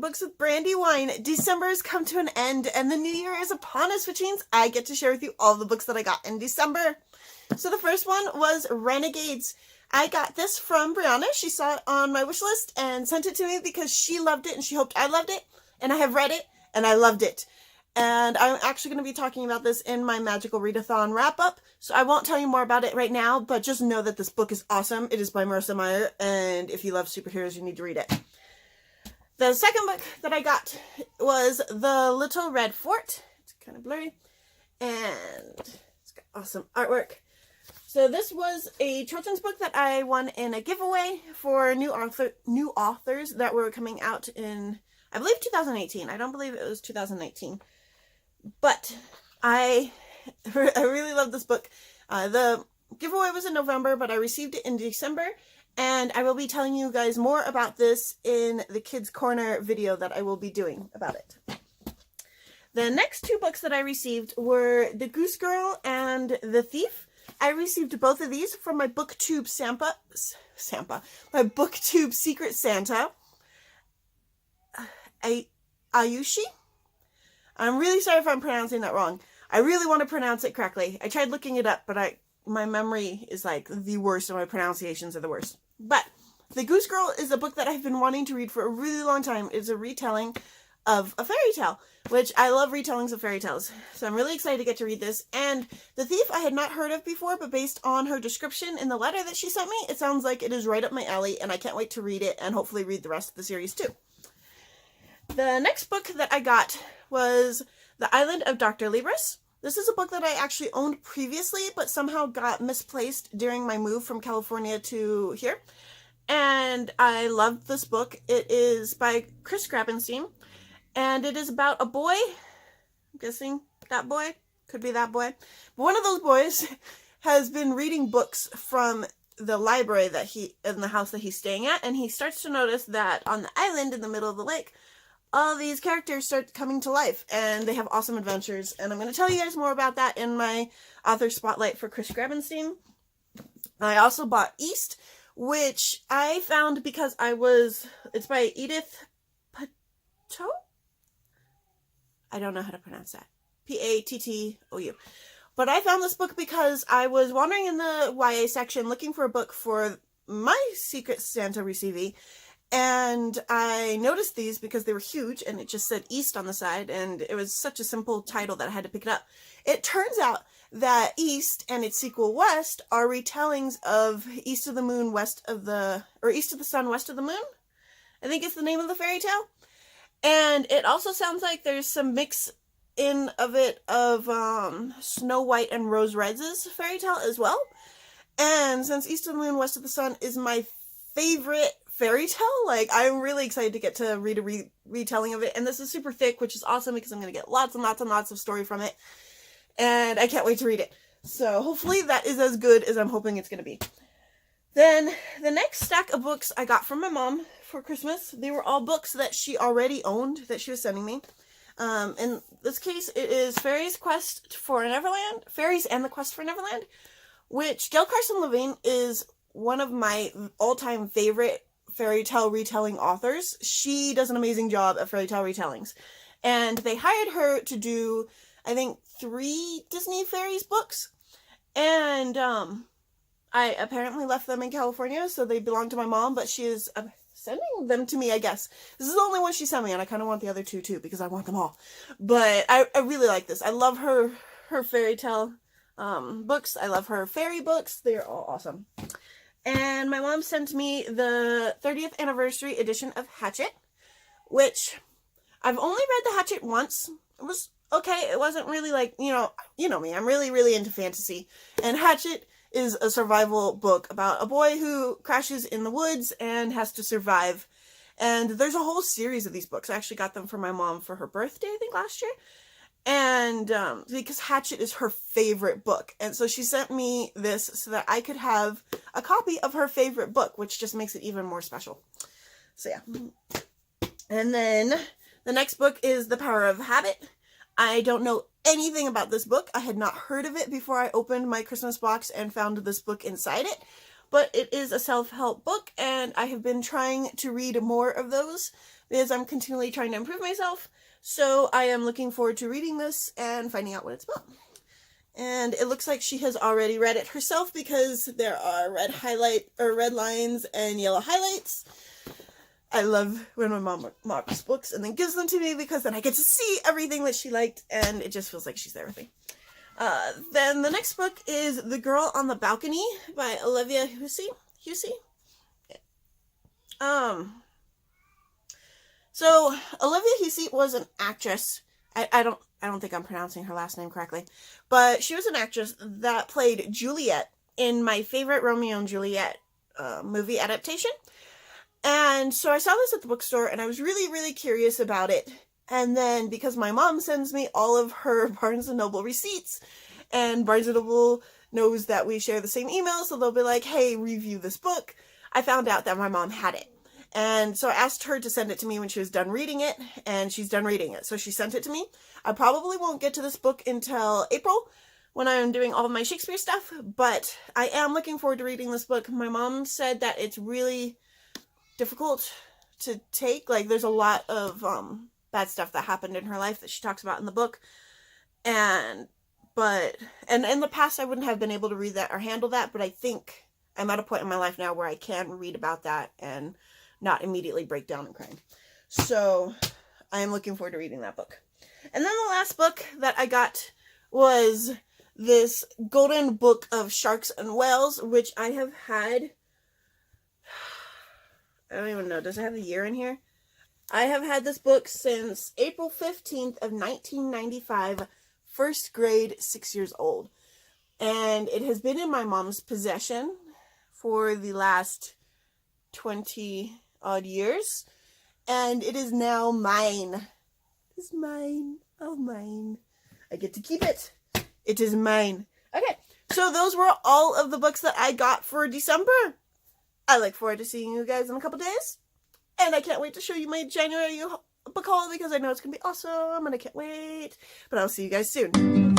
Books with Brandywine. December has come to an end and the new year is upon us, which means I get to share with you all the books that I got in December. So the first one was Renegades. I got this from Brianna. She saw it on my wish list and sent it to me because she loved it and she hoped I loved it. And I have read it and I loved it. And I'm actually going to be talking about this in my Magical Readathon wrap-up. So I won't tell you more about it right now, but just know that this book is awesome. It is by Marissa Meyer, and if you love superheroes, you need to read it. The second book that I got was The Little Red Fort. It's kind of blurry. And it's got awesome artwork. So this was a children's book that I won in a giveaway for new authors that were coming out in, I believe, 2018. I don't believe it was 2019. But I really love this book. The giveaway was in November, but I received it in December. And I will be telling you guys more about this in the Kids Corner video that I will be doing about it. The next two books that I received were The Goose Girl and The Thief. I received both of these from my BookTube my BookTube Secret Santa, Ayushi. I'm really sorry if I'm pronouncing that wrong. I really want to pronounce it correctly. I tried looking it up, but my memory is like the worst, and my pronunciations are the worst. But The Goose Girl is a book that I've been wanting to read for a really long time. It's a retelling of a fairy tale, which I love retellings of fairy tales. So I'm really excited to get to read this. And The Thief I had not heard of before, but based on her description in the letter that she sent me, it sounds like it is right up my alley, and I can't wait to read it and hopefully read the rest of the series too. The next book that I got was The Island of Dr. Libris. This is a book that I actually owned previously, but somehow got misplaced during my move from California to here. And I loved this book. It is by Chris Grabenstein, and it is about a boy. I'm guessing that boy. Could be that boy. But one of those boys has been reading books from the library that in the house that he's staying at, and he starts to notice that on the island in the middle of the lake, all these characters start coming to life, and they have awesome adventures, and I'm going to tell you guys more about that in my author spotlight for Chris Grabenstein. I also bought East, which I found because it's by Edith Pattou? I don't know how to pronounce that. Pattou. But I found this book because I was wandering in the YA section looking for a book for my Secret Santa receivee, and I noticed these because they were huge, and it just said East on the side, and it was such a simple title that I had to pick it up. It turns out that East and its sequel West are retellings of East of the Moon, East of the Sun, West of the Moon, I think it's the name of the fairy tale. And it also sounds like there's some mix in of it of Snow White and Rose Red's fairy tale as well. And since East of the Moon, West of the Sun is my favorite fairy tale, like, I'm really excited to get to read a retelling of it. And this is super thick, which is awesome because I'm going to get lots and lots and lots of story from it. And I can't wait to read it. So hopefully that is as good as I'm hoping it's going to be. Then the next stack of books I got from my mom for Christmas. They were all books that she already owned that she was sending me. In this case, it is Fairies and the Quest for Neverland, which Gail Carson Levine is one of my all-time favorite fairy tale retelling authors. She does an amazing job at fairy tale retellings. And they hired her to do, I think, 3 Disney Fairies books. And I apparently left them in California, so they belong to my mom, but she is sending them to me, I guess. This is the only one she sent me, and I kind of want the other 2 too, because I want them all. But I really like this. I love her fairy tale books. I love her fairy books. They're all awesome. And my mom sent me the 30th anniversary edition of Hatchet, which I've only read the Hatchet once. It was okay. It wasn't really like, you know me. I'm really, really into fantasy. And Hatchet is a survival book about a boy who crashes in the woods and has to survive. And there's a whole series of these books. I actually got them for my mom for her birthday, I think, last year. And because Hatchet is her favorite book. And so she sent me this so that I could have a copy of her favorite book, which just makes it even more special. So yeah. And then the next book is The Power of Habit. I don't know anything about this book. I had not heard of it before I opened my Christmas box and found this book inside it. But it is a self-help book, and I have been trying to read more of those because I'm continually trying to improve myself. So I am looking forward to reading this and finding out what it's about. And it looks like she has already read it herself because there are red lines and yellow highlights. I love when my mom marks books and then gives them to me because then I get to see everything that she liked and it just feels like she's there with me. Then the next book is The Girl on the Balcony by Olivia Hussey. So Olivia Hussey was an actress. I don't think I'm pronouncing her last name correctly, but she was an actress that played Juliet in my favorite Romeo and Juliet movie adaptation. And so I saw this at the bookstore and I was really, really curious about it. And then because my mom sends me all of her Barnes & Noble receipts, and Barnes & Noble knows that we share the same email, so they'll be like, hey, review this book. I found out that my mom had it. And so I asked her to send it to me when she was done reading it, and she's done reading it. So she sent it to me. I probably won't get to this book until April when I'm doing all of my Shakespeare stuff, but I am looking forward to reading this book. My mom said that it's really difficult to take. Like, there's a lot of bad stuff that happened in her life that she talks about in the book. And in the past I wouldn't have been able to read that or handle that, but I think I'm at a point in my life now where I can read about that and not immediately break down and crying. So I am looking forward to reading that book. And then the last book that I got was this Golden Book of Sharks and Whales, which I have had, I don't even know, does it have a year in here? I have had this book since April 15th of 1995, first grade, 6 years old. And it has been in my mom's possession for the last 20 odd years. And it is now mine. It's mine. Oh, mine. I get to keep it. It is mine. Okay, so those were all of the books that I got for December. I look forward to seeing you guys in a couple days. And I can't wait to show you my January book haul because I know it's going to be awesome and I can't wait. But I'll see you guys soon.